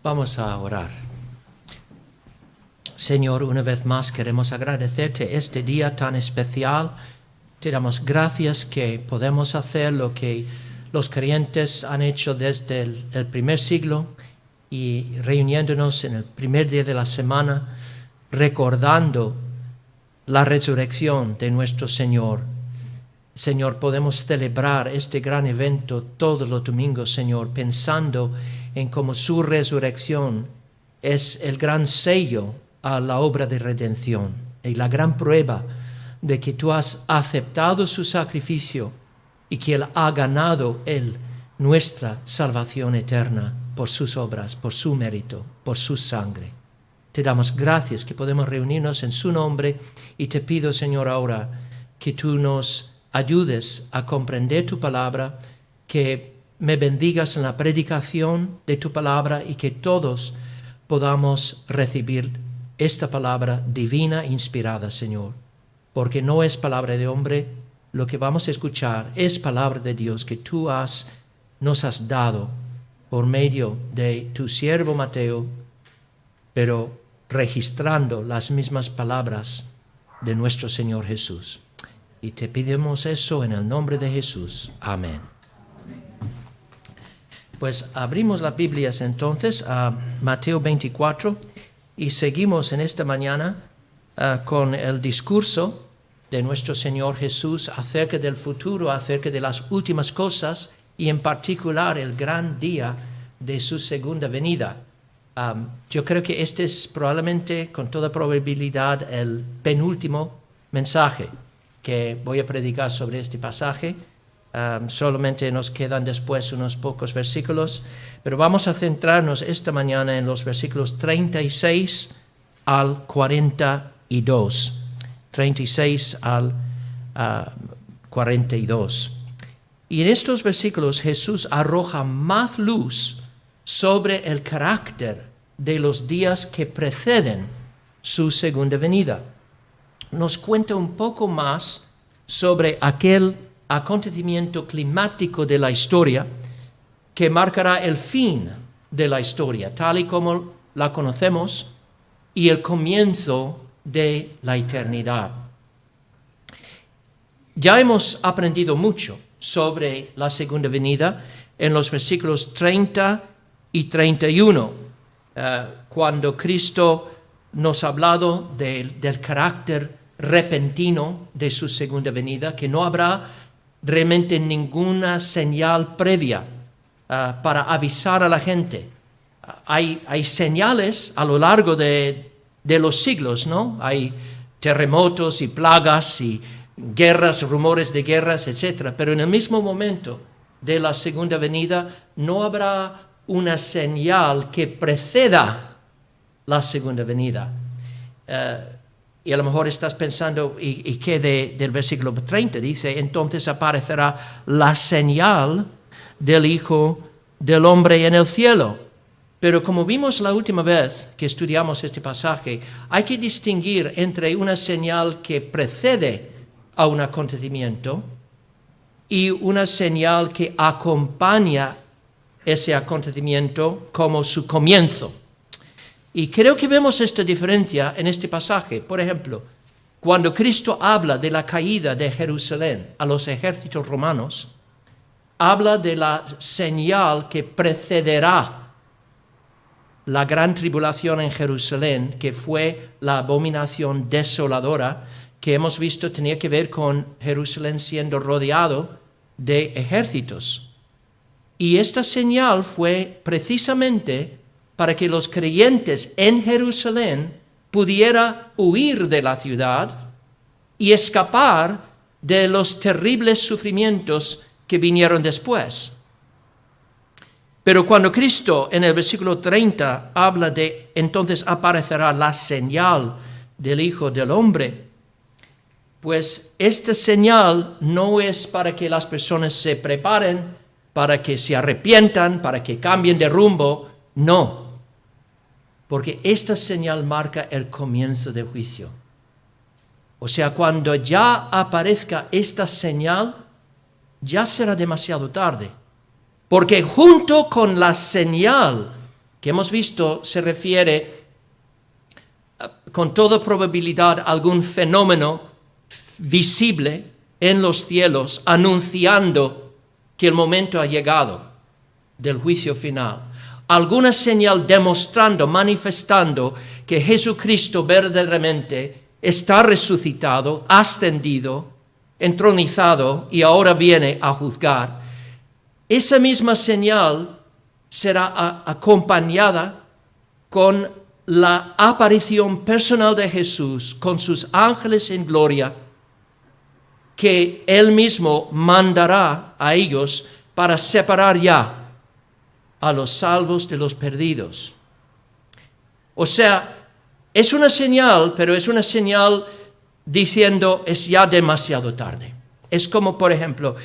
Vamos a orar. Señor, una vez más queremos agradecerte este día tan especial. Te damos gracias que podemos hacer lo que los creyentes han hecho desde el primer siglo y reuniéndonos en el primer día de la semana, recordando la resurrección de nuestro Señor. Señor, podemos celebrar este gran evento todos los domingos, Señor, pensando en cómo su resurrección es el gran sello a la obra de redención y la gran prueba de que tú has aceptado su sacrificio y que Él ha ganado nuestra salvación eterna por sus obras, por su mérito, por su sangre. Te damos gracias que podemos reunirnos en su nombre y te pido, Señor, ahora que tú nos ayudes a comprender tu palabra, que me bendigas en la predicación de tu palabra y que todos podamos recibir esta palabra divina inspirada, Señor, porque no es palabra de hombre, lo que vamos a escuchar es palabra de Dios que tú nos has dado por medio de tu siervo Mateo, pero registrando las mismas palabras de nuestro Señor Jesús. Y te pedimos eso en el nombre de Jesús. Amén. Pues abrimos las Biblias entonces a Mateo 24 y seguimos en esta mañana con el discurso de nuestro Señor Jesús acerca del futuro, acerca de las últimas cosas y en particular el gran día de su segunda venida. Yo creo que este es probablemente, con toda probabilidad, el penúltimo mensaje que voy a predicar sobre este pasaje. Solamente nos quedan después unos pocos versículos, pero vamos a centrarnos esta mañana en los versículos 36 al 42. 36 al 42. Y en estos versículos Jesús arroja más luz sobre el carácter de los días que preceden su segunda venida. Nos cuenta un poco más sobre aquel acontecimiento climático de la historia que marcará el fin de la historia, tal y como la conocemos, y el comienzo de la eternidad. Ya hemos aprendido mucho sobre la segunda venida en los versículos 30 y 31, cuando Cristo nos ha hablado del carácter repentino de su segunda venida, que no habrá realmente ninguna señal previa para avisar a la gente. Hay señales a lo largo de los siglos, ¿no? Hay terremotos y plagas y guerras, rumores de guerras, etc. Pero en el mismo momento de la segunda venida no habrá una señal que preceda la segunda venida. Y a lo mejor estás pensando, ¿y qué del versículo 30? Dice, entonces aparecerá la señal del Hijo del Hombre en el cielo. Pero como vimos la última vez que estudiamos este pasaje, hay que distinguir entre una señal que precede a un acontecimiento y una señal que acompaña ese acontecimiento como su comienzo. Y creo que vemos esta diferencia en este pasaje. Por ejemplo, cuando Cristo habla de la caída de Jerusalén a los ejércitos romanos, habla de la señal que precederá la gran tribulación en Jerusalén, que fue la abominación desoladora, que hemos visto tenía que ver con Jerusalén siendo rodeado de ejércitos. Y esta señal fue precisamente para que los creyentes en Jerusalén pudieran huir de la ciudad y escapar de los terribles sufrimientos que vinieron después. Pero cuando Cristo en el versículo 30 habla de entonces aparecerá la señal del Hijo del Hombre, pues esta señal no es para que las personas se preparen, para que se arrepientan, para que cambien de rumbo, no. Porque esta señal marca el comienzo del juicio. O sea, cuando ya aparezca esta señal, ya será demasiado tarde. Porque junto con la señal que hemos visto se refiere con toda probabilidad a algún fenómeno visible en los cielos, anunciando que el momento ha llegado del juicio final. Alguna señal demostrando, manifestando que Jesucristo verdaderamente está resucitado, ascendido, entronizado y ahora viene a juzgar. Esa misma señal será acompañada con la aparición personal de Jesús con sus ángeles en gloria, que Él mismo mandará a ellos para separar ya a los salvos de los perdidos. O sea, es una señal, pero es una señal diciendo es ya demasiado tarde. Es como, por ejemplo,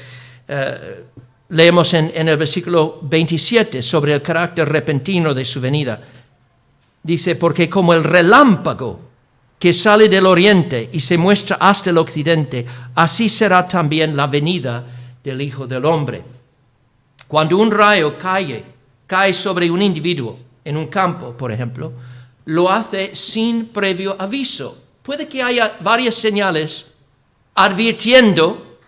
leemos en el versículo 27 sobre el carácter repentino de su venida. Dice, porque como el relámpago que sale del oriente y se muestra hasta el occidente, así será también la venida del Hijo del Hombre. Cuando un rayo cae sobre un individuo en un campo, por ejemplo, lo hace sin previo aviso. Puede que haya varias señales advirtiendo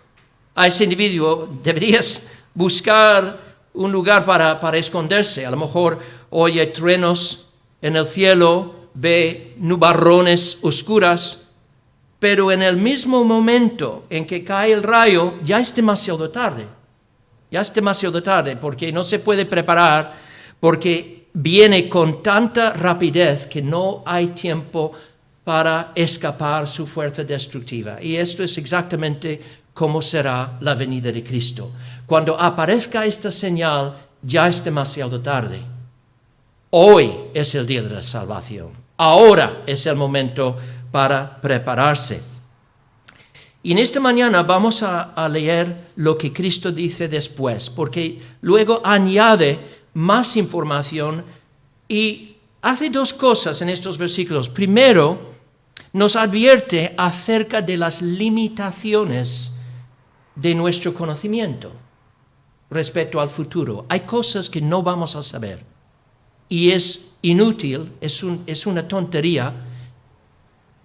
a ese individuo, deberías buscar un lugar para esconderse. A lo mejor oye truenos en el cielo, ve nubarrones oscuras, pero en el mismo momento en que cae el rayo, ya es demasiado tarde. Ya es demasiado tarde porque no se puede preparar, porque viene con tanta rapidez que no hay tiempo para escapar su fuerza destructiva. Y esto es exactamente cómo será la venida de Cristo. Cuando aparezca esta señal, ya es demasiado tarde. Hoy es el día de la salvación. Ahora es el momento para prepararse. Y en esta mañana vamos a leer lo que Cristo dice después, porque luego añade más información y hace dos cosas en estos versículos. Primero, nos advierte acerca de las limitaciones de nuestro conocimiento respecto al futuro. Hay cosas que no vamos a saber y es inútil, es una tontería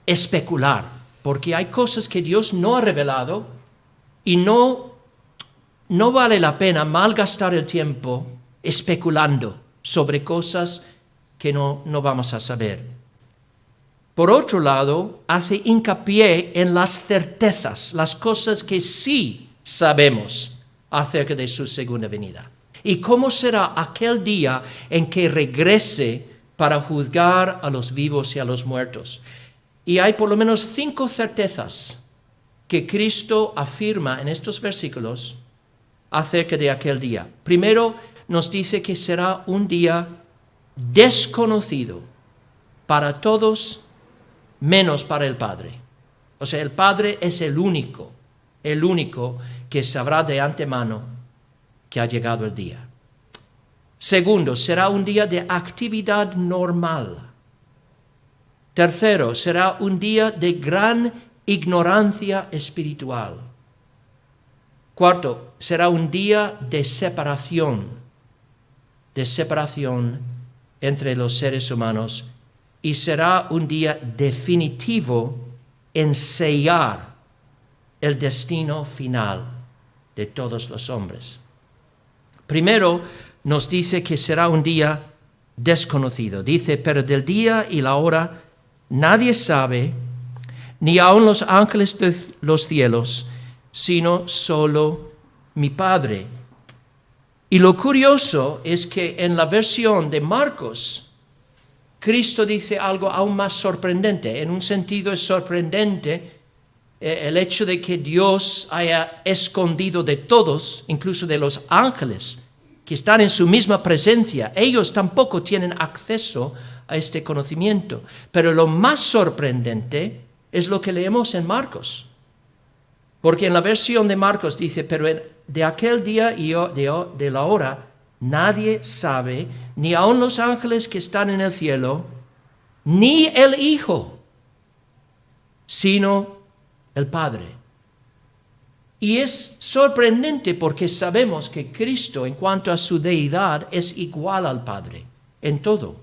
especular, porque hay cosas que Dios no ha revelado y no vale la pena malgastar el tiempo especulando sobre cosas que no vamos a saber. Por otro lado, hace hincapié en las certezas, las cosas que sí sabemos acerca de su segunda venida. ¿Y cómo será aquel día en que regrese para juzgar a los vivos y a los muertos? Y hay por lo menos 5 certezas que Cristo afirma en estos versículos acerca de aquel día. Primero, nos dice que será un día desconocido para todos, menos para el Padre. O sea, el Padre es el único que sabrá de antemano que ha llegado el día. Segundo, será un día de actividad normal. Tercero, será un día de gran ignorancia espiritual. Cuarto, será un día de separación entre los seres humanos, y será un día definitivo en sellar el destino final de todos los hombres. Primero, nos dice que será un día desconocido. Dice, pero del día y la hora nadie sabe, ni aun los ángeles de los cielos, sino solo mi Padre. Y lo curioso es que en la versión de Marcos, Cristo dice algo aún más sorprendente. En un sentido es sorprendente el hecho de que Dios haya escondido de todos, incluso de los ángeles, que están en su misma presencia. Ellos tampoco tienen acceso a este conocimiento. Pero lo más sorprendente es lo que leemos en Marcos. Porque en la versión de Marcos dice, pero de aquel día y de la hora nadie sabe, ni aun los ángeles que están en el cielo, ni el Hijo, sino el Padre. Y es sorprendente porque sabemos que Cristo, en cuanto a su deidad, es igual al Padre. en todo.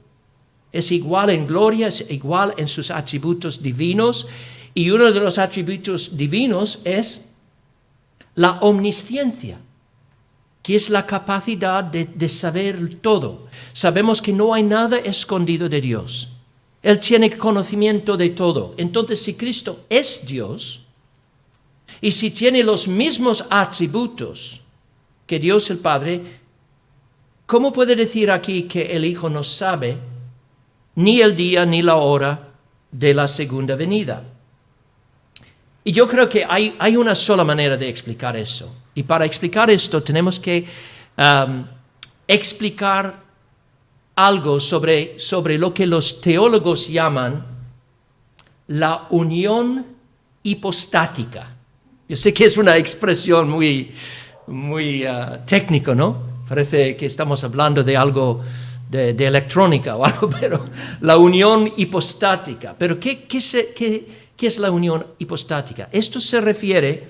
Es igual en gloria, es igual en sus atributos divinos, y uno de los atributos divinos es la omnisciencia, que es la capacidad de saber todo. Sabemos que no hay nada escondido de Dios. Él tiene conocimiento de todo. Entonces, si Cristo es Dios, y si tiene los mismos atributos que Dios el Padre, ¿cómo puede decir aquí que el Hijo no sabe ni el día ni la hora de la segunda venida? Y yo creo que hay una sola manera de explicar eso. Y para explicar esto tenemos que explicar algo sobre lo que los teólogos llaman la unión hipostática. Yo sé que es una expresión muy técnica, ¿no? Parece que estamos hablando de algo de electrónica o algo, pero la unión hipostática. Pero ¿qué es la unión hipostática? Esto se refiere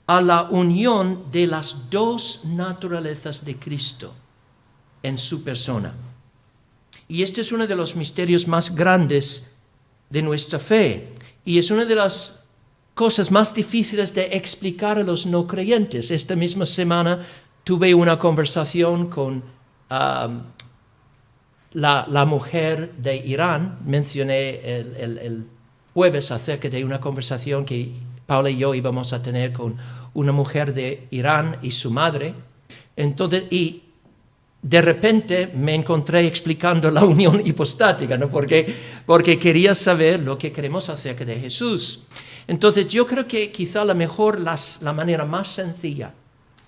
a la unión de las dos naturalezas de Cristo en su persona. Y este es uno de los misterios más grandes de nuestra fe. Y es una de las cosas más difíciles de explicar a los no creyentes. Esta misma semana tuve una conversación con la mujer de Irán. Mencioné el jueves acerca de una conversación que Paula y yo íbamos a tener con una mujer de Irán y su madre. Entonces, y de repente me encontré explicando la unión hipostática, ¿no? Porque quería saber lo que creemos acerca de Jesús. Entonces, yo creo que quizá la manera más sencilla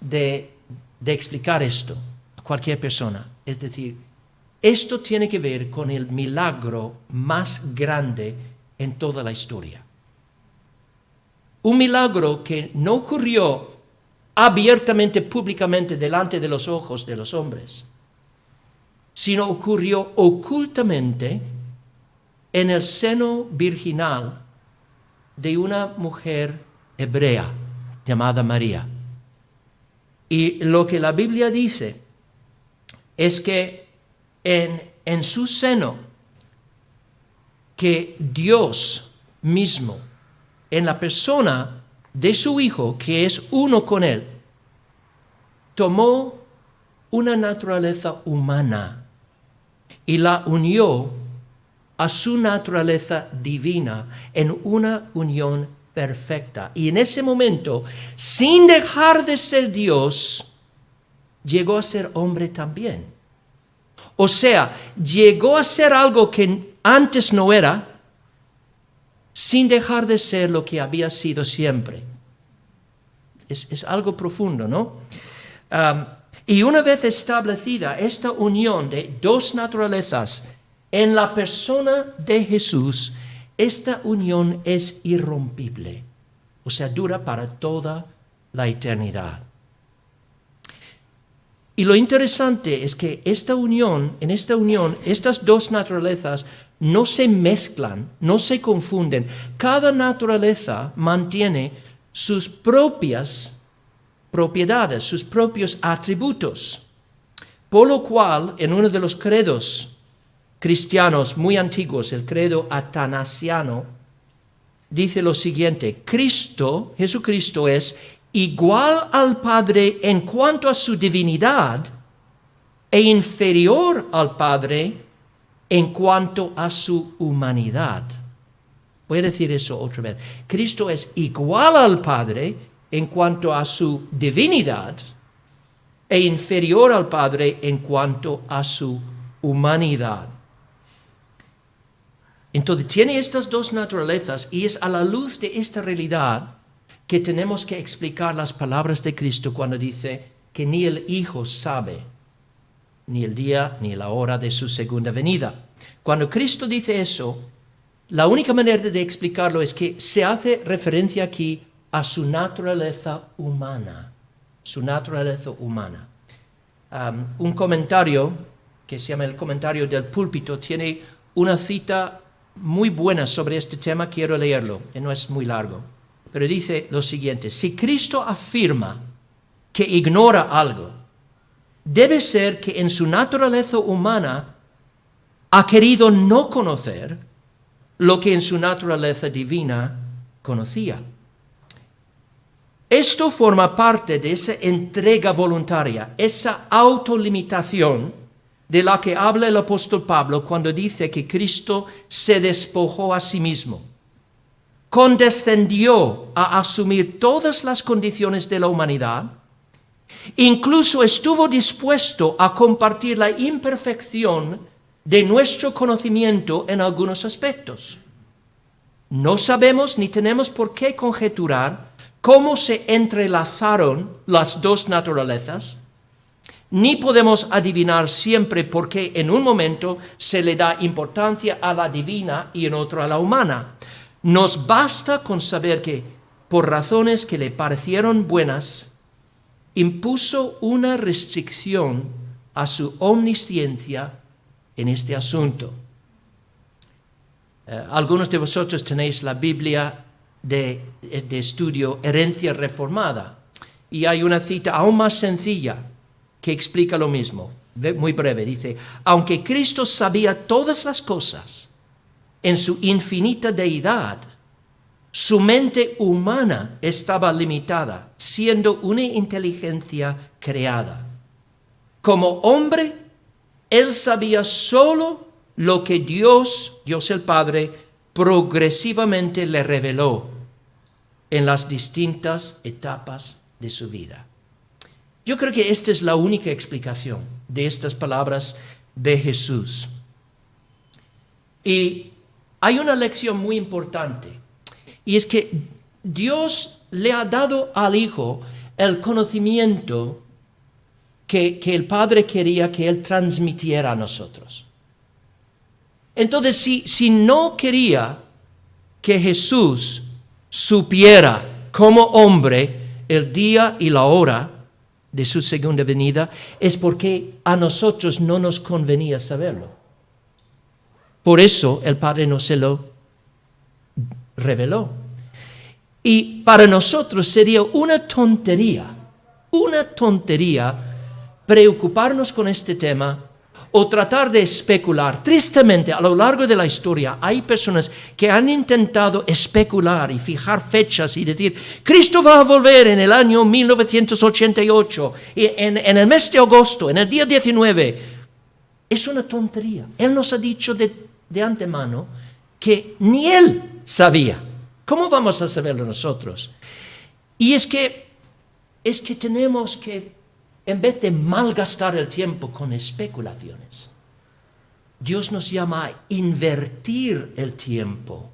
de explicar esto a cualquier persona, es decir, esto tiene que ver con el milagro más grande en toda la historia. Un milagro que no ocurrió abiertamente, públicamente, delante de los ojos de los hombres, sino ocurrió ocultamente en el seno virginal de una mujer hebrea llamada María. Y lo que la Biblia dice es que en su seno, que Dios mismo, en la persona de su Hijo, que es uno con Él, tomó una naturaleza humana y la unió a su naturaleza divina en una unión perfecta. Y en ese momento, sin dejar de ser Dios, llegó a ser hombre también. O sea, llegó a ser algo que antes no era, sin dejar de ser lo que había sido siempre. Es algo profundo, ¿no? Y una vez establecida esta unión de dos naturalezas en la persona de Jesús, esta unión es irrompible, o sea, dura para toda la eternidad. Y lo interesante es que en esta unión, estas dos naturalezas no se mezclan, no se confunden. Cada naturaleza mantiene sus propias propiedades, sus propios atributos. Por lo cual, en uno de los credos cristianos muy antiguos, el credo atanasiano, dice lo siguiente: Jesucristo es igual al Padre en cuanto a su divinidad e inferior al Padre en cuanto a su humanidad. Voy a decir eso otra vez. Cristo es igual al Padre en cuanto a su divinidad e inferior al Padre en cuanto a su humanidad. Entonces tiene estas dos naturalezas y es a la luz de esta realidad que tenemos que explicar las palabras de Cristo cuando dice que ni el Hijo sabe ni el día ni la hora de su segunda venida. Cuando Cristo dice eso, la única manera de explicarlo es que se hace referencia aquí a su naturaleza humana. Su naturaleza humana. Un comentario que se llama el comentario del púlpito tiene una cita muy buena sobre este tema. Quiero leerlo, no es muy largo. Pero dice lo siguiente: si Cristo afirma que ignora algo, debe ser que en su naturaleza humana ha querido no conocer lo que en su naturaleza divina conocía. Esto forma parte de esa entrega voluntaria, esa autolimitación de la que habla el apóstol Pablo cuando dice que Cristo se despojó a sí mismo, condescendió a asumir todas las condiciones de la humanidad, incluso estuvo dispuesto a compartir la imperfección de nuestro conocimiento en algunos aspectos. No sabemos ni tenemos por qué conjeturar cómo se entrelazaron las dos naturalezas, ni podemos adivinar siempre por qué en un momento se le da importancia a la divina y en otro a la humana. Nos basta con saber que, por razones que le parecieron buenas, impuso una restricción a su omnisciencia en este asunto. Algunos de vosotros tenéis la Biblia de estudio Herencia Reformada, y hay una cita aún más sencilla que explica lo mismo, muy breve. Dice: aunque Cristo sabía todas las cosas en su infinita deidad, su mente humana estaba limitada, siendo una inteligencia creada. Como hombre, él sabía solo lo que Dios el Padre, progresivamente le reveló en las distintas etapas de su vida. Yo creo que esta es la única explicación de estas palabras de Jesús. Y hay una lección muy importante, y es que Dios le ha dado al Hijo el conocimiento que el Padre quería que Él transmitiera a nosotros. Entonces, si no quería que Jesús supiera como hombre el día y la hora de su segunda venida, es porque a nosotros no nos convenía saberlo. Por eso el Padre no se lo reveló. Y para nosotros sería una tontería preocuparnos con este tema o tratar de especular. Tristemente, a lo largo de la historia hay personas que han intentado especular y fijar fechas y decir: Cristo va a volver en el año 1988, en el mes de agosto, en el día 19. Es una tontería. Él nos ha dicho de antemano que ni Él sabía. ¿Cómo vamos a saberlo nosotros? Y es que tenemos que, en vez de malgastar el tiempo con especulaciones, Dios nos llama a invertir el tiempo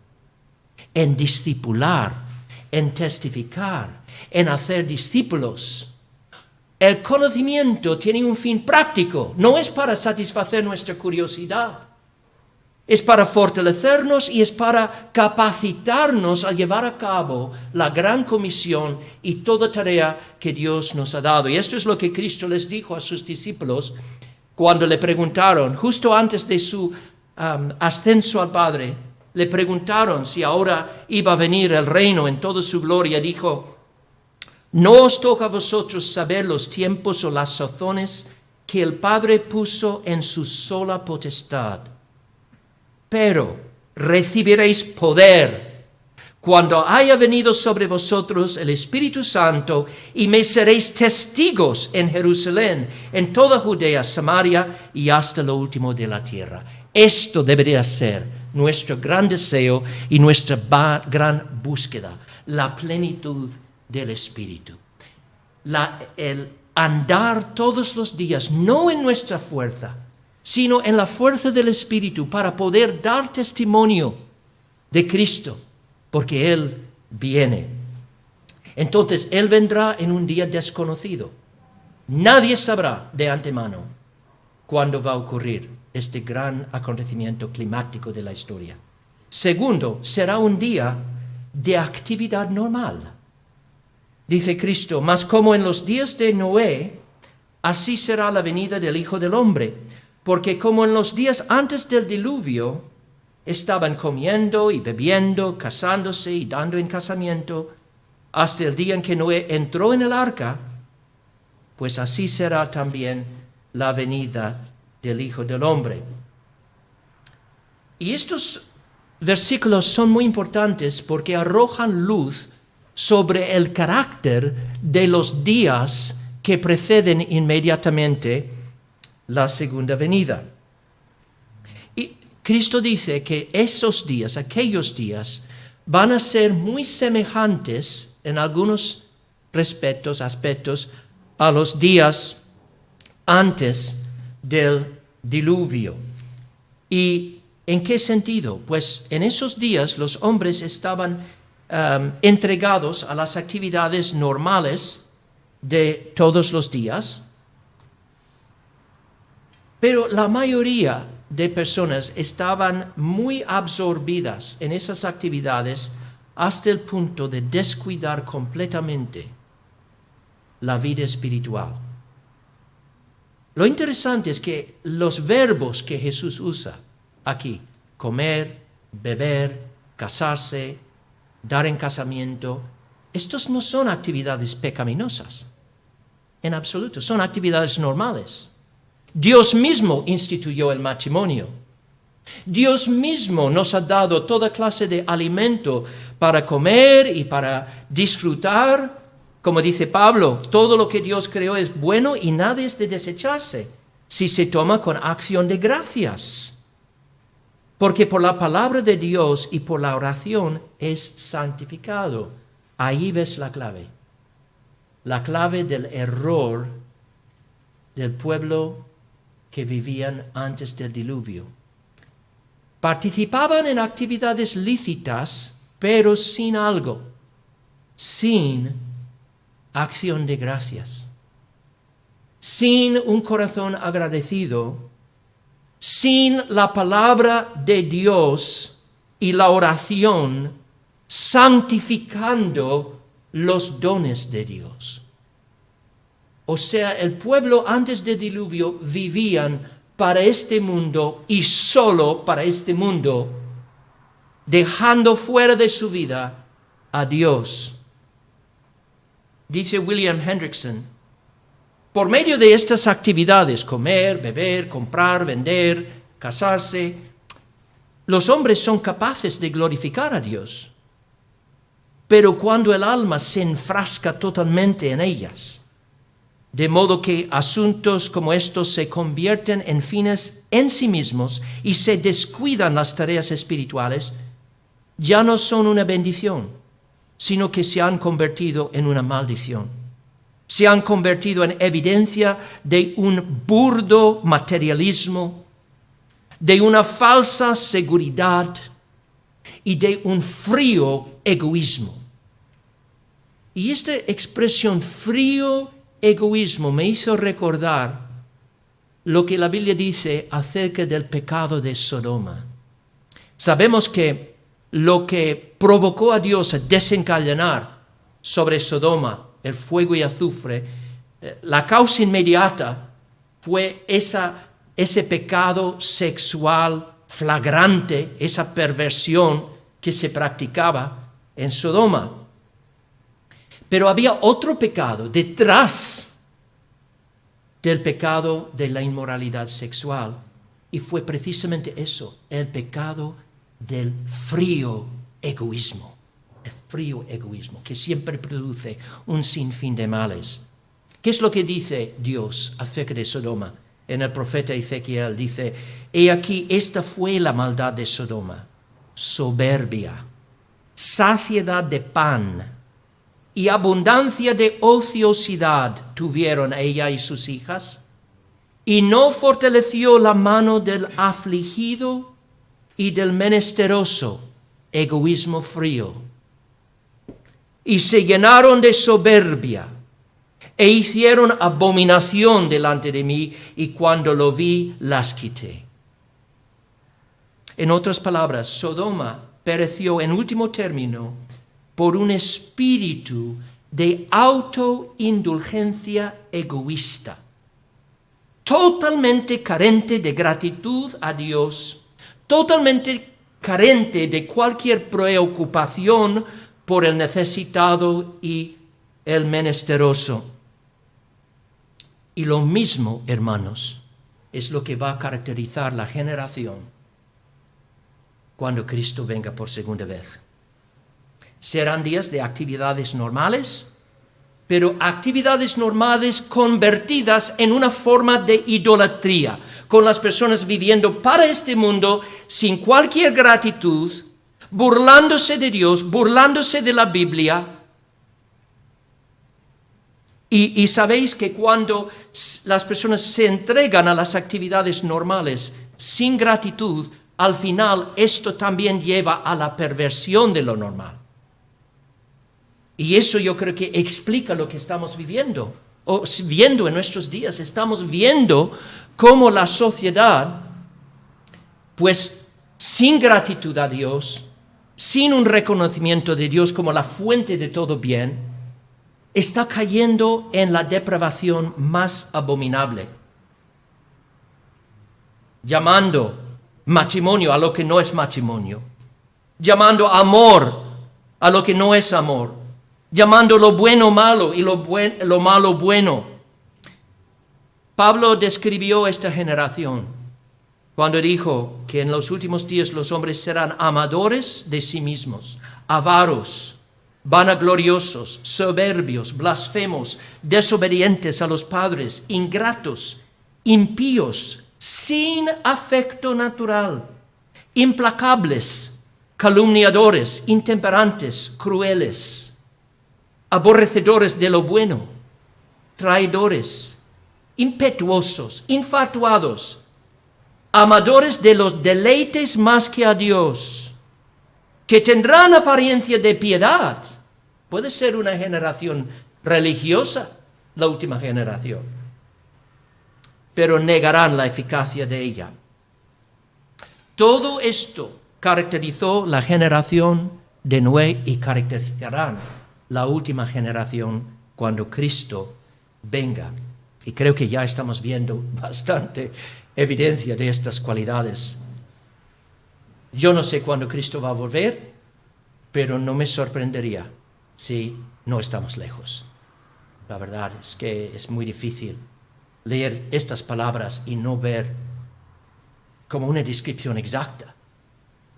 en discipular, en testificar, en hacer discípulos. El conocimiento tiene un fin práctico, no es para satisfacer nuestra curiosidad. Es para fortalecernos y es para capacitarnos a llevar a cabo la gran comisión y toda tarea que Dios nos ha dado. Y esto es lo que Cristo les dijo a sus discípulos cuando le preguntaron, justo antes de su ascenso al Padre, le preguntaron si ahora iba a venir el reino en toda su gloria. Dijo: no os toca a vosotros saber los tiempos o las sazones que el Padre puso en su sola potestad. Pero recibiréis poder cuando haya venido sobre vosotros el Espíritu Santo, y me seréis testigos en Jerusalén, en toda Judea, Samaria y hasta lo último de la tierra. Esto debería ser nuestro gran deseo y nuestra gran búsqueda, la plenitud del Espíritu. El andar todos los días, no en nuestra fuerza, sino en la fuerza del Espíritu, para poder dar testimonio de Cristo, porque Él viene. Entonces, Él vendrá en un día desconocido. Nadie sabrá de antemano cuándo va a ocurrir este gran acontecimiento climático de la historia. Segundo, será un día de actividad normal. Dice Cristo: mas como en los días de Noé, así será la venida del Hijo del Hombre. Porque como en los días antes del diluvio estaban comiendo y bebiendo, casándose y dando en casamiento, hasta el día en que Noé entró en el arca, pues así será también la venida del Hijo del Hombre. Y estos versículos son muy importantes porque arrojan luz sobre el carácter de los días que preceden inmediatamente la segunda venida. Y Cristo dice que esos días, aquellos días, van a ser muy semejantes en algunos aspectos, a los días antes del diluvio. ¿Y en qué sentido? Pues en esos días los hombres estaban entregados a las actividades normales de todos los días, pero la mayoría de personas estaban muy absorbidas en esas actividades hasta el punto de descuidar completamente la vida espiritual. Lo interesante es que los verbos que Jesús usa aquí, comer, beber, casarse, dar en casamiento, estos no son actividades pecaminosas, en absoluto, son actividades normales. Dios mismo instituyó el matrimonio. Dios mismo nos ha dado toda clase de alimento para comer y para disfrutar. Como dice Pablo, todo lo que Dios creó es bueno y nada es de desecharse si se toma con acción de gracias. Porque por la palabra de Dios y por la oración es santificado. Ahí ves la clave. La clave del error del pueblo que vivían antes del diluvio. Participaban en actividades lícitas, pero sin algo, sin acción de gracias, sin un corazón agradecido, sin la palabra de Dios y la oración santificando los dones de Dios. O sea, el pueblo antes del diluvio vivían para este mundo y solo para este mundo, dejando fuera de su vida a Dios. Dice William Hendrickson, por medio de estas actividades, comer, beber, comprar, vender, casarse, los hombres son capaces de glorificar a Dios. Pero cuando el alma se enfrasca totalmente en ellas, de modo que asuntos como estos se convierten en fines en sí mismos y se descuidan las tareas espirituales, ya no son una bendición, sino que se han convertido en una maldición. Se han convertido en evidencia de un burdo materialismo, de una falsa seguridad y de un frío egoísmo. Y esta expresión frío egoísmo me hizo recordar lo que la Biblia dice acerca del pecado de Sodoma. Sabemos que lo que provocó a Dios a desencadenar sobre Sodoma el fuego y azufre, la causa inmediata fue ese pecado sexual flagrante, esa perversión que se practicaba en Sodoma. Pero había otro pecado detrás del pecado de la inmoralidad sexual, y fue precisamente eso, el pecado del frío egoísmo, el frío egoísmo que siempre produce un sinfín de males. ¿Qué es lo que dice Dios acerca de Sodoma? En el profeta Ezequiel dice, he aquí, esta fue la maldad de Sodoma, soberbia, saciedad de pan y abundancia de ociosidad tuvieron ella y sus hijas, y no fortaleció la mano del afligido y del menesteroso, egoísmo frío. Y se llenaron de soberbia, e hicieron abominación delante de mí, y cuando lo vi, las quité. En otras palabras, Sodoma pereció en último término por un espíritu de autoindulgencia egoísta, totalmente carente de gratitud a Dios, totalmente carente de cualquier preocupación por el necesitado y el menesteroso. Y lo mismo, hermanos, es lo que va a caracterizar la generación cuando Cristo venga por segunda vez. Serán días de actividades normales, pero actividades normales convertidas en una forma de idolatría, con las personas viviendo para este mundo sin cualquier gratitud, burlándose de Dios, burlándose de la Biblia. Y sabéis que cuando las personas se entregan a las actividades normales sin gratitud, al final esto también lleva a la perversión de lo normal. Y eso yo creo que explica lo que estamos viviendo en nuestros días. Estamos viendo cómo la sociedad, pues sin gratitud a Dios, sin un reconocimiento de Dios como la fuente de todo bien, está cayendo en la depravación más abominable, llamando matrimonio a lo que no es matrimonio, llamando amor a lo que no es amor, llamando lo bueno malo y lo malo bueno. Pablo describió esta generación cuando dijo que en los últimos días los hombres serán amadores de sí mismos, avaros, vanagloriosos, soberbios, blasfemos, desobedientes a los padres, ingratos, impíos, sin afecto natural, implacables, calumniadores, intemperantes, crueles, aborrecedores de lo bueno, traidores, impetuosos, infatuados, amadores de los deleites más que a Dios, que tendrán apariencia de piedad. Puede ser una generación religiosa, la última generación, pero negarán la eficacia de ella. Todo esto caracterizó la generación de Noé y caracterizarán la última generación cuando Cristo venga. Y creo que ya estamos viendo bastante evidencia de estas cualidades. Yo no sé cuándo Cristo va a volver, pero no me sorprendería si no estamos lejos. La verdad es que es muy difícil leer estas palabras y no ver como una descripción exacta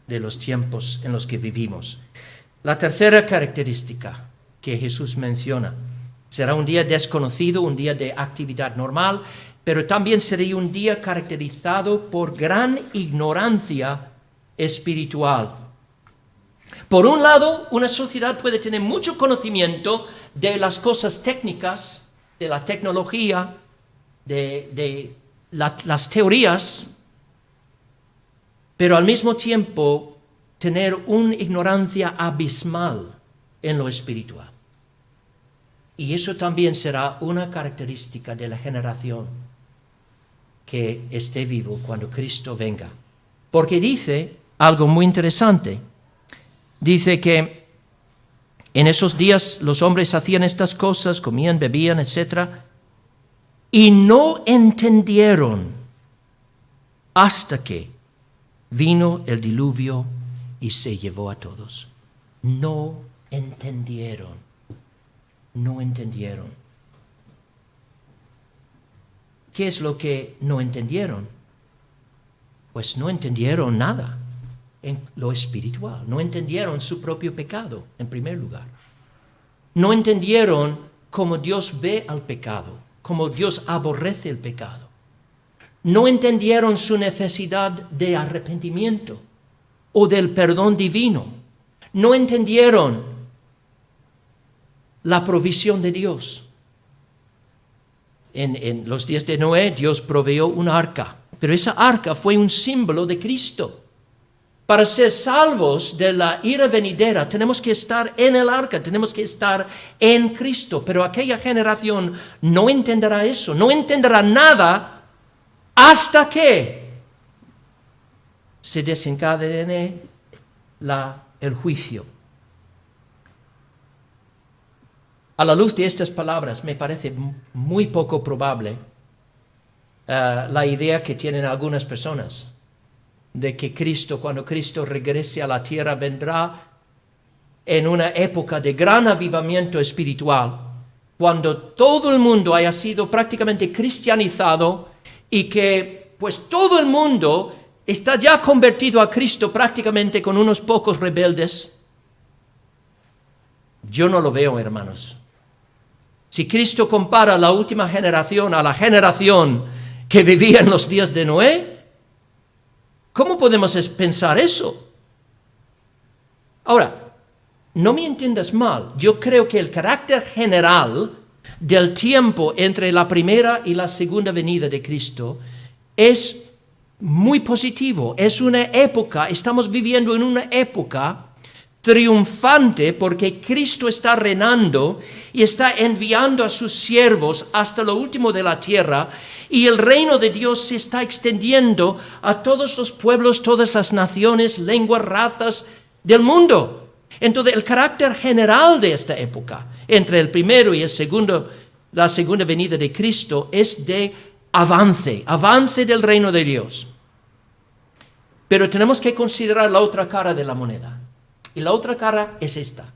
de los tiempos en los que vivimos. La tercera característica que Jesús menciona será un día desconocido, un día de actividad normal, pero también sería un día caracterizado por gran ignorancia espiritual. Por un lado, una sociedad puede tener mucho conocimiento de las cosas técnicas, de la tecnología, de las teorías, pero al mismo tiempo tener una ignorancia abismal en lo espiritual. Y eso también será una característica de la generación que esté vivo cuando Cristo venga. Porque dice algo muy interesante. Dice que en esos días los hombres hacían estas cosas, comían, bebían, etc. Y no entendieron hasta que vino el diluvio y se llevó a todos. No entendieron. No entendieron. ¿Qué es lo que no entendieron? Pues no entendieron nada en lo espiritual. No entendieron su propio pecado, en primer lugar. No entendieron cómo Dios ve al pecado, cómo Dios aborrece el pecado. No entendieron su necesidad de arrepentimiento o del perdón divino. No entendieron la provisión de Dios. En los días de Noé, Dios proveyó un arca, pero esa arca fue un símbolo de Cristo. Para ser salvos de la ira venidera, tenemos que estar en el arca, tenemos que estar en Cristo. Pero aquella generación no entenderá eso, no entenderá nada hasta que se desencadene el juicio. A la luz de estas palabras me parece muy poco probable la idea que tienen algunas personas de que Cristo, cuando Cristo regrese a la tierra, vendrá en una época de gran avivamiento espiritual, cuando todo el mundo haya sido prácticamente cristianizado y que pues todo el mundo está ya convertido a Cristo prácticamente con unos pocos rebeldes. Yo no lo veo, hermanos. Si Cristo compara la última generación a la generación que vivía en los días de Noé, ¿cómo podemos pensar eso? Ahora, no me entiendas mal, yo creo que el carácter general del tiempo entre la primera y la segunda venida de Cristo es muy positivo. Es una época, estamos viviendo en una época triunfante porque Cristo está reinando y está enviando a sus siervos hasta lo último de la tierra, y el reino de Dios se está extendiendo a todos los pueblos, todas las naciones, lenguas, razas del mundo. Entonces, el carácter general de esta época, entre el primero y la segunda venida de Cristo, es de avance del reino de Dios. Pero tenemos que considerar la otra cara de la moneda. Y la otra cara es esta,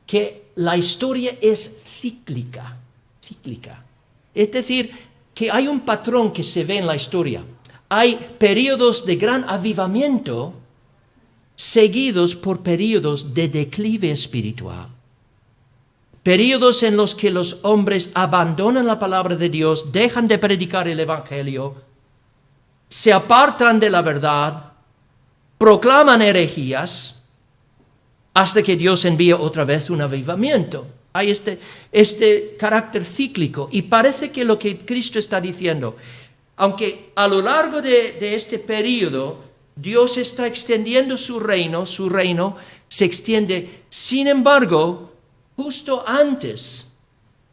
que la historia es cíclica. Es decir, que hay un patrón que se ve en la historia. Hay periodos de gran avivamiento seguidos por periodos de declive espiritual. Periodos en los que los hombres abandonan la palabra de Dios, dejan de predicar el evangelio, se apartan de la verdad, proclaman herejías, hasta que Dios envía otra vez un avivamiento. Hay este carácter cíclico, y parece que lo que Cristo está diciendo, aunque a lo largo de este periodo Dios está extendiendo su reino se extiende, sin embargo, justo antes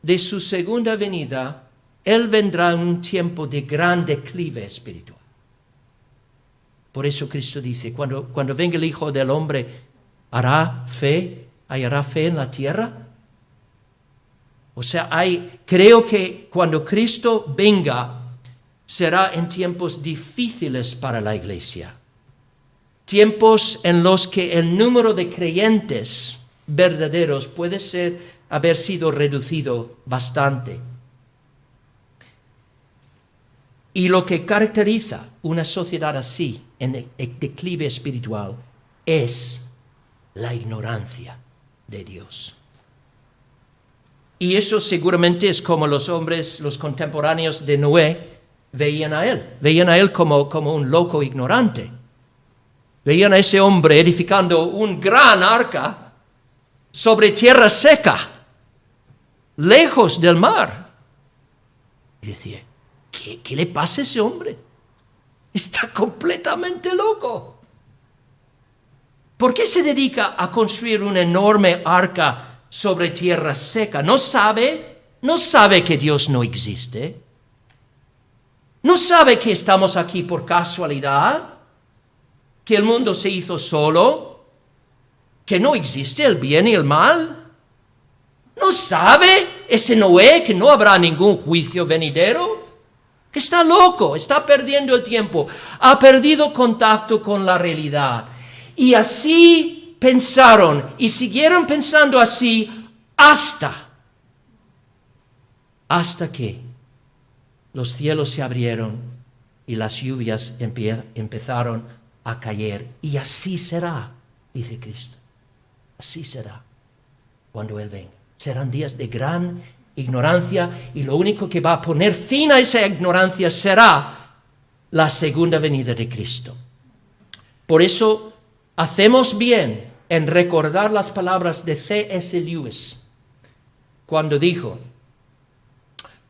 de su segunda venida, Él vendrá en un tiempo de gran declive espiritual. Por eso Cristo dice, cuando venga el Hijo del Hombre, ¿hallará fe en la tierra? O sea, creo que cuando Cristo venga, será en tiempos difíciles para la iglesia. Tiempos en los que el número de creyentes verdaderos puede haber sido reducido bastante. Y lo que caracteriza una sociedad así, en el declive espiritual, es la ignorancia de Dios. Y eso seguramente es como los hombres, los contemporáneos de Noé, veían a él como un loco ignorante. Veían a ese hombre edificando un gran arca sobre tierra seca, lejos del mar. Y decía, ¿qué le pasa a ese hombre? Está completamente loco. ¿Por qué se dedica a construir una enorme arca sobre tierra seca? ¿No sabe que Dios no existe? ¿No sabe que estamos aquí por casualidad? ¿Que el mundo se hizo solo? ¿Que no existe el bien y el mal? ¿No sabe ese Noé que no habrá ningún juicio venidero? Que está loco, está perdiendo el tiempo, ha perdido contacto con la realidad. Y así pensaron y siguieron pensando así hasta que los cielos se abrieron y las lluvias empezaron a caer. Y así será, dice Cristo. Así será cuando Él venga. Serán días de gran ignorancia, y lo único que va a poner fin a esa ignorancia será la segunda venida de Cristo. Por eso hacemos bien en recordar las palabras de C.S. Lewis cuando dijo: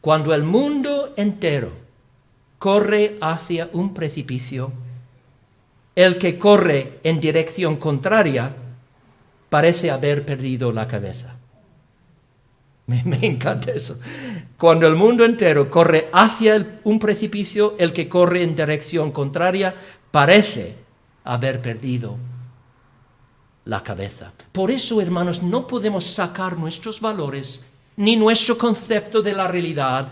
cuando el mundo entero corre hacia un precipicio, el que corre en dirección contraria parece haber perdido la cabeza. Me encanta eso. Cuando el mundo entero corre hacia un precipicio, el que corre en dirección contraria parece haber perdido la cabeza. Por eso, hermanos, no podemos sacar nuestros valores ni nuestro concepto de la realidad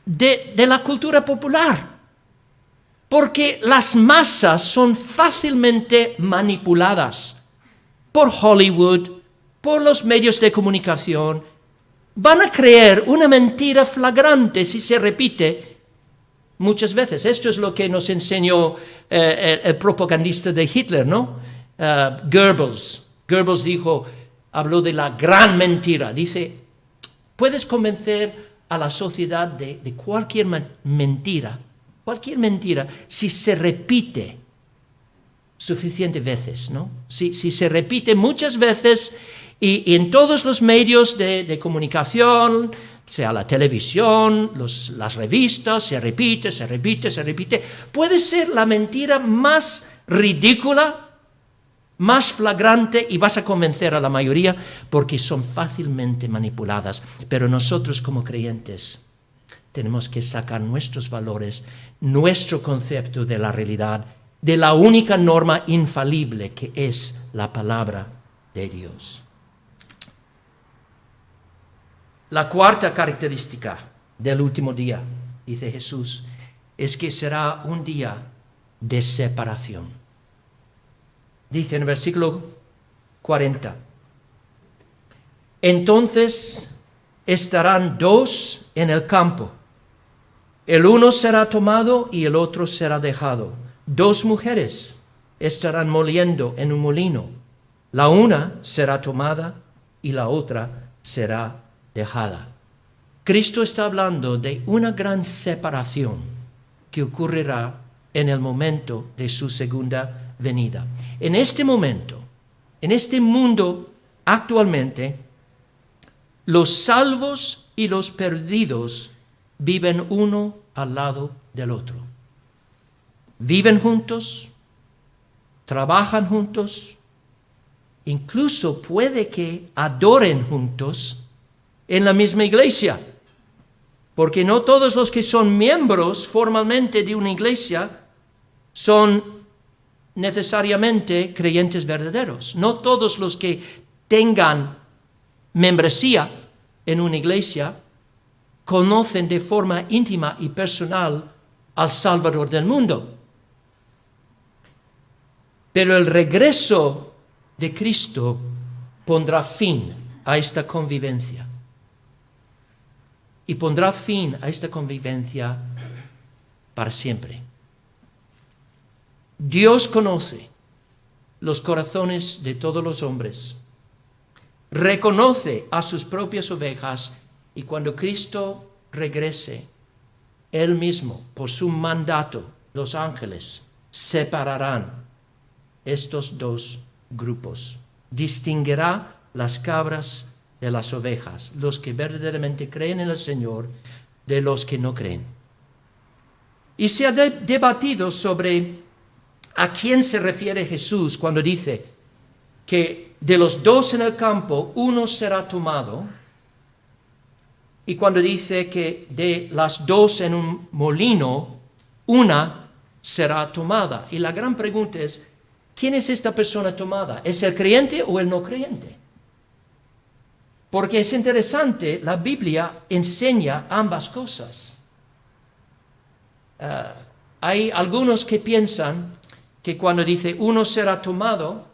de la cultura popular. Porque las masas son fácilmente manipuladas por Hollywood, por los medios de comunicación. Van a creer una mentira flagrante si se repite muchas veces. Esto es lo que nos enseñó el propagandista de Hitler, ¿no? Goebbels. Goebbels habló de la gran mentira. Dice, puedes convencer a la sociedad de cualquier mentira, si se repite suficientes veces, ¿no? Si se repite muchas veces y en todos los medios de comunicación, sea la televisión, las revistas, se repite. Puede ser la mentira más ridícula, más flagrante, y vas a convencer a la mayoría porque son fácilmente manipuladas. Pero nosotros como creyentes tenemos que sacar nuestros valores, nuestro concepto de la realidad, de la única norma infalible que es la palabra de Dios. La cuarta característica del último día, dice Jesús, es que será un día de separación. Dice en el versículo 40, entonces estarán dos en el campo, el uno será tomado y el otro será dejado. Dos mujeres estarán moliendo en un molino, la una será tomada y la otra será dejada. Cristo está hablando de una gran separación que ocurrirá en el momento de su segunda venida. En este momento, en este mundo actualmente, los salvos y los perdidos viven uno al lado del otro. Viven juntos, trabajan juntos, incluso puede que adoren juntos en la misma iglesia, porque no todos los que son miembros formalmente de una iglesia son necesariamente creyentes verdaderos. No todos los que tengan membresía en una iglesia conocen de forma íntima y personal al Salvador del mundo. Pero el regreso de Cristo pondrá fin a esta convivencia. Y pondrá fin a esta convivencia para siempre. Dios conoce los corazones de todos los hombres, reconoce a sus propias ovejas, y cuando Cristo regrese, Él mismo, por su mandato, los ángeles separarán estos dos grupos. Distinguirá las cabras de las ovejas, los que verdaderamente creen en el Señor de los que no creen. Y se ha debatido sobre a quién se refiere Jesús cuando dice que de los dos en el campo uno será tomado, y cuando dice que de las dos en un molino una será tomada. Y la gran pregunta es, ¿quién es esta persona tomada? ¿Es el creyente o el no creyente? Porque es interesante, la Biblia enseña ambas cosas. Hay algunos que piensan que cuando dice uno será tomado,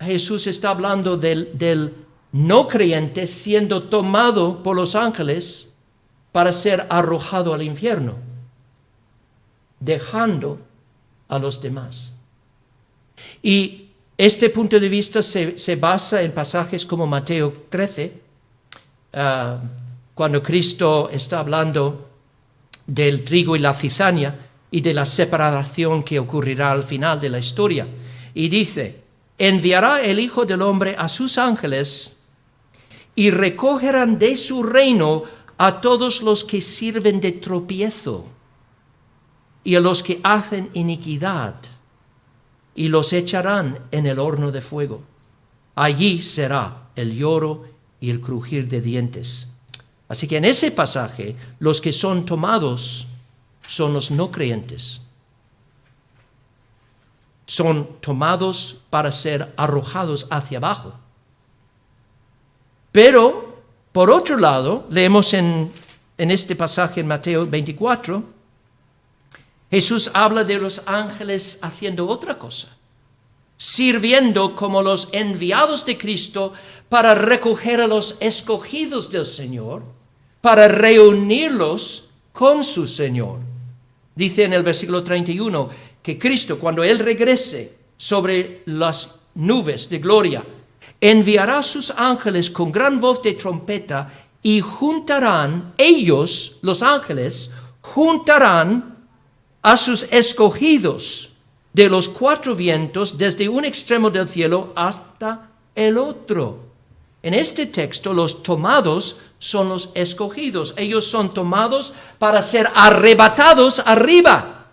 Jesús está hablando del no creyente siendo tomado por los ángeles para ser arrojado al infierno, dejando a los demás. Y este punto de vista se basa en pasajes como Mateo 13, cuando Cristo está hablando del trigo y la cizaña y de la separación que ocurrirá al final de la historia. Y dice, enviará el Hijo del Hombre a sus ángeles y recogerán de su reino a todos los que sirven de tropiezo y a los que hacen iniquidad, y los echarán en el horno de fuego. Allí será el lloro y el crujir de dientes. Así que en ese pasaje, los que son tomados son los no creyentes. Son tomados para ser arrojados hacia abajo. Pero, por otro lado, leemos en este pasaje en Mateo 24, Jesús habla de los ángeles haciendo otra cosa, sirviendo como los enviados de Cristo para recoger a los escogidos del Señor, para reunirlos con su Señor. Dice en el versículo 31 que Cristo, cuando Él regrese sobre las nubes de gloria, enviará a sus ángeles con gran voz de trompeta y juntarán, ellos, los ángeles, juntarán a sus escogidos de los cuatro vientos desde un extremo del cielo hasta el otro. En este texto, los tomados son los escogidos. Ellos son tomados para ser arrebatados arriba.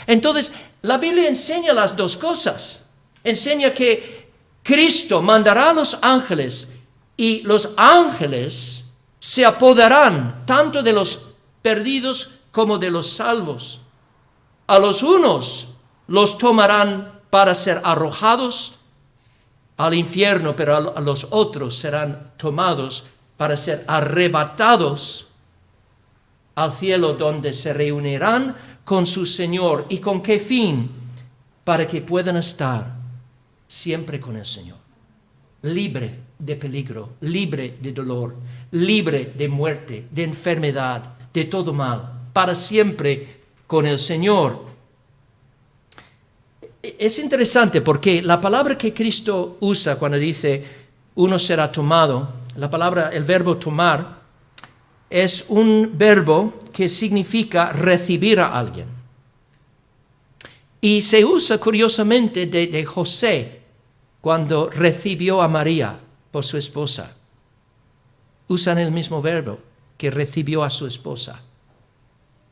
Entonces, la Biblia enseña las dos cosas. Enseña que Cristo mandará a los ángeles y los ángeles se apoderarán tanto de los perdidos como de los salvos. A los unos los tomarán para ser arrojados al infierno, pero a los otros serán tomados para ser arrebatados al cielo, donde se reunirán con su Señor. ¿Y con qué fin? Para que puedan estar siempre con el Señor, libre de peligro, libre de dolor, libre de muerte, de enfermedad, de todo mal, para siempre con el Señor. Es interesante porque la palabra que Cristo usa cuando dice uno será tomado, el verbo tomar, es un verbo que significa recibir a alguien. Y se usa curiosamente de José cuando recibió a María por su esposa. Usan el mismo verbo que recibió a su esposa,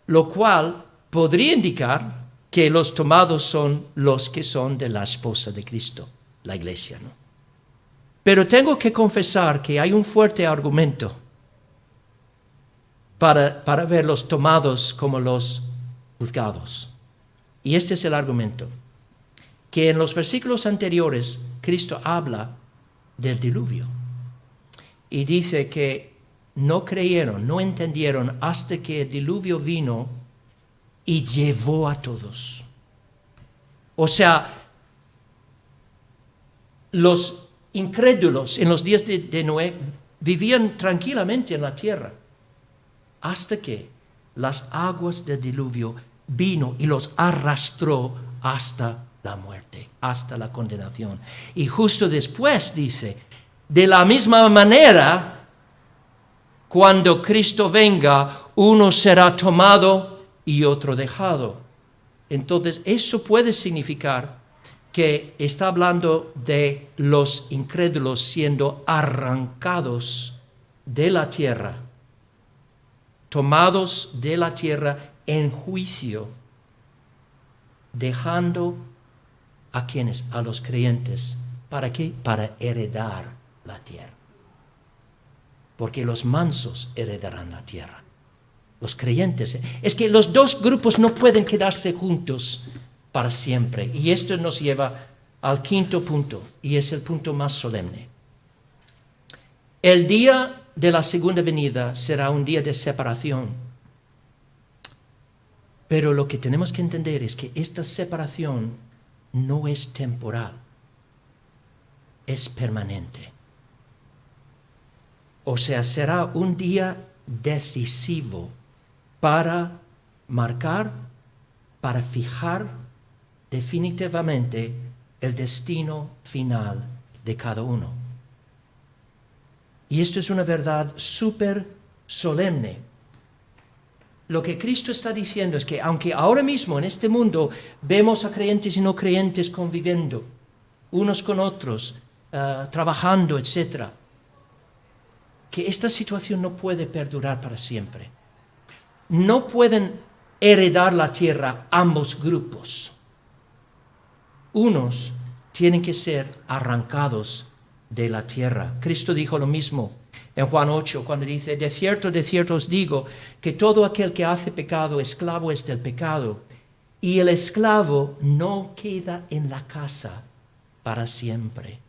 lo cual podría indicar que los tomados son los que son de la esposa de Cristo, la iglesia, ¿no? Pero tengo que confesar que hay un fuerte argumento para ver los tomados como los juzgados. Y este es el argumento, que en los versículos anteriores Cristo habla del diluvio y dice que no creyeron, no entendieron hasta que el diluvio vino y llevó a todos. O sea, los incrédulos en los días de Noé vivían tranquilamente en la tierra hasta que las aguas del diluvio vino y los arrastró hasta la muerte, hasta la condenación. Y justo después dice, de la misma manera, cuando Cristo venga, uno será tomado y otro dejado. Entonces, eso puede significar que está hablando de los incrédulos siendo arrancados de la tierra, tomados de la tierra en juicio, dejando a quienes, a los creyentes. ¿Para qué? Para heredar la tierra. Porque los mansos heredarán la tierra. Los creyentes. Es que los dos grupos no pueden quedarse juntos para siempre. Y esto nos lleva al quinto punto, y es el punto más solemne. El día de la segunda venida será un día de separación. Pero lo que tenemos que entender es que esta separación no es temporal, es permanente. O sea, será un día decisivo para marcar, para fijar definitivamente el destino final de cada uno. Y esto es una verdad súper solemne. Lo que Cristo está diciendo es que aunque ahora mismo en este mundo vemos a creyentes y no creyentes conviviendo, unos con otros, trabajando, etc., que esta situación no puede perdurar para siempre. No pueden heredar la tierra ambos grupos. Unos tienen que ser arrancados de la tierra. Cristo dijo lo mismo en Juan 8, cuando dice, de cierto os digo, que todo aquel que hace pecado, esclavo es del pecado, y el esclavo no queda en la casa para siempre.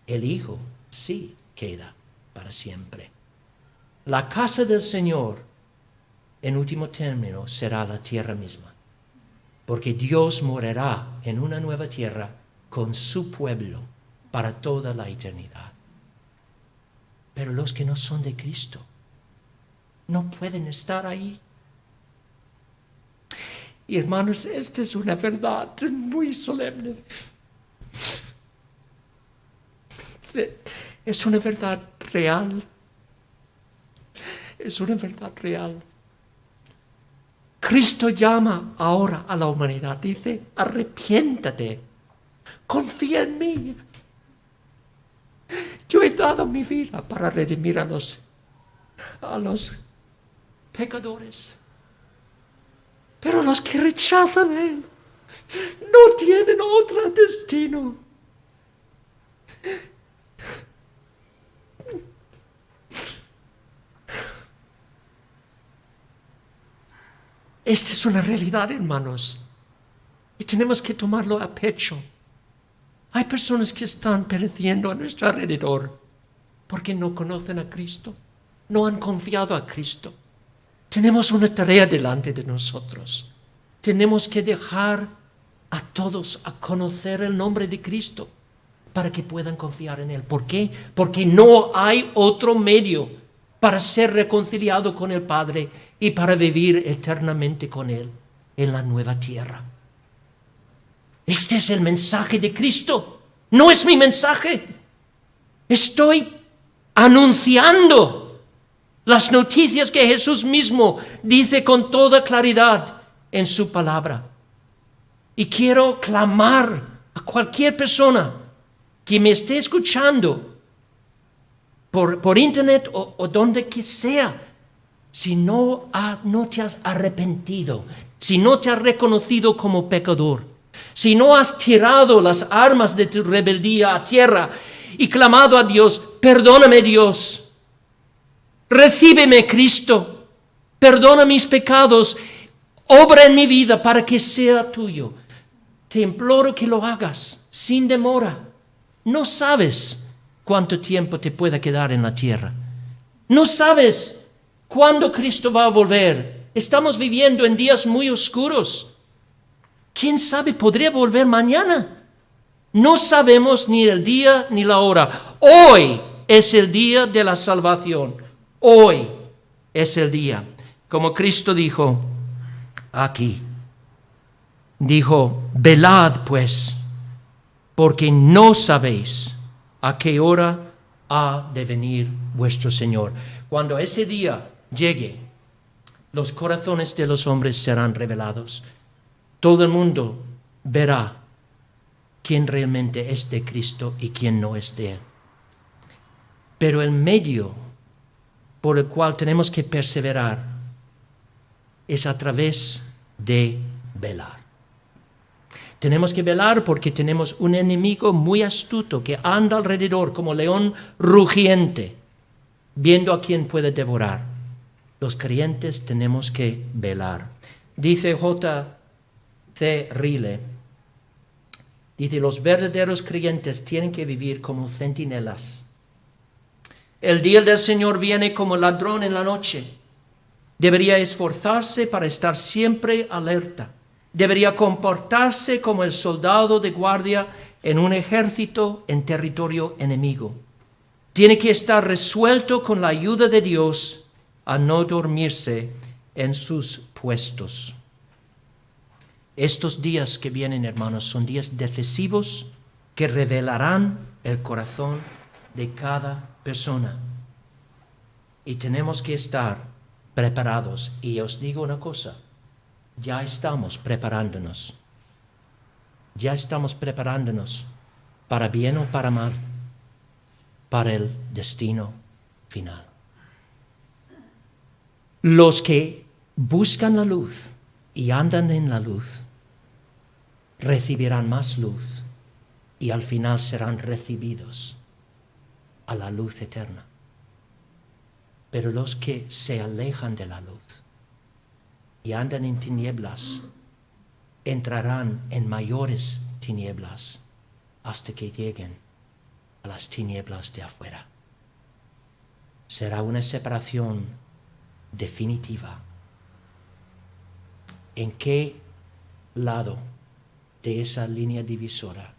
El Hijo sí queda para siempre. La casa del Señor, en último término, será la tierra misma, porque Dios morará en una nueva tierra con su pueblo para toda la eternidad. Pero los que no son de Cristo no pueden estar ahí. Y hermanos, esta es una verdad muy solemne. Es una verdad real. Es una verdad real. Cristo llama ahora a la humanidad. Dice, arrepiéntate. Confía en mí. Yo he dado mi vida para redimir a los pecadores. Pero los que rechazan a Él no tienen otro destino. Esta es una realidad, hermanos, y tenemos que tomarlo a pecho. Hay personas que están pereciendo a nuestro alrededor porque no conocen a Cristo, no han confiado a Cristo. Tenemos una tarea delante de nosotros. Tenemos que dejar a todos a conocer el nombre de Cristo para que puedan confiar en Él. ¿Por qué? Porque no hay otro medio para ser reconciliado con el Padre y para vivir eternamente con Él en la nueva tierra. Este es el mensaje de Cristo. No es mi mensaje. Estoy anunciando las noticias que Jesús mismo dice con toda claridad en su palabra. Y quiero clamar a cualquier persona que me esté escuchando por internet o donde que sea. Si no te has arrepentido, si no te has reconocido como pecador, si no has tirado las armas de tu rebeldía a tierra y clamado a Dios, perdóname Dios, recíbeme Cristo, perdona mis pecados, obra en mi vida para que sea tuyo. Te imploro que lo hagas sin demora. No sabes cuánto tiempo te pueda quedar en la tierra. No sabes cuándo Cristo va a volver. Estamos viviendo en días muy oscuros. ¿Quién sabe? Podría volver mañana. No sabemos ni el día ni la hora. Hoy es el día de la salvación. Hoy es el día. Como Cristo dijo aquí. Dijo, velad pues, porque no sabéis a qué hora ha de venir vuestro Señor. Cuando ese día llegue, los corazones de los hombres serán revelados. Todo el mundo verá quién realmente es de Cristo y quién no es de Él. Pero el medio por el cual tenemos que perseverar es a través de velar. Tenemos que velar porque tenemos un enemigo muy astuto que anda alrededor como león rugiente, viendo a quién puede devorar. Los creyentes tenemos que velar. Dice J.C. Ryle, dice, los verdaderos creyentes tienen que vivir como centinelas. El día del Señor viene como ladrón en la noche. Debería esforzarse para estar siempre alerta. Debería comportarse como el soldado de guardia en un ejército en territorio enemigo. Tiene que estar resuelto con la ayuda de Dios a no dormirse en sus puestos. Estos días que vienen, hermanos, son días decisivos que revelarán el corazón de cada persona. Y tenemos que estar preparados. Y os digo una cosa, ya estamos preparándonos. Ya estamos preparándonos para bien o para mal, para el destino final. Los que buscan la luz y andan en la luz recibirán más luz y al final serán recibidos a la luz eterna. Pero los que se alejan de la luz y andan en tinieblas entrarán en mayores tinieblas hasta que lleguen a las tinieblas de afuera. Será una separación definitiva. ¿En qué lado de esa línea divisora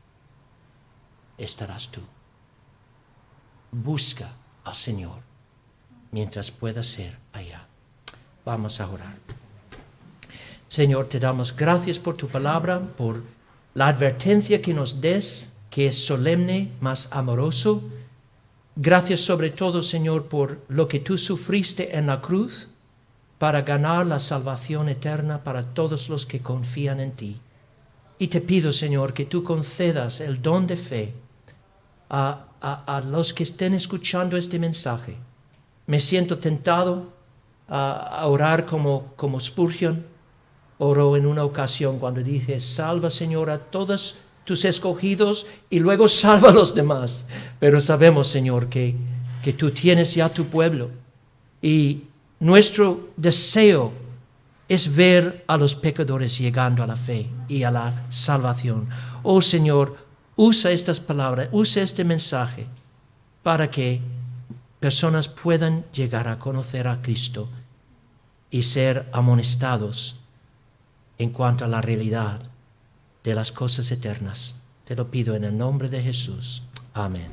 estarás tú? Busca al Señor mientras pueda ser allá. Vamos a orar. Señor, te damos gracias por tu palabra, por la advertencia que nos des, que es solemne, más amoroso. Gracias sobre todo, Señor, por lo que tú sufriste en la cruz para ganar la salvación eterna para todos los que confían en ti. Y te pido, Señor, que tú concedas el don de fe a los que estén escuchando este mensaje. Me siento tentado a orar como Spurgeon oró en una ocasión cuando dice: salva, Señor, a todos tus escogidos y luego salva a los demás. Pero sabemos, Señor, que tú tienes ya tu pueblo, y nuestro deseo es ver a los pecadores llegando a la fe y a la salvación. Oh Señor, usa estas palabras, usa este mensaje para que personas puedan llegar a conocer a Cristo y ser amonestados en cuanto a la realidad de las cosas eternas. Te lo pido en el nombre de Jesús. Amén.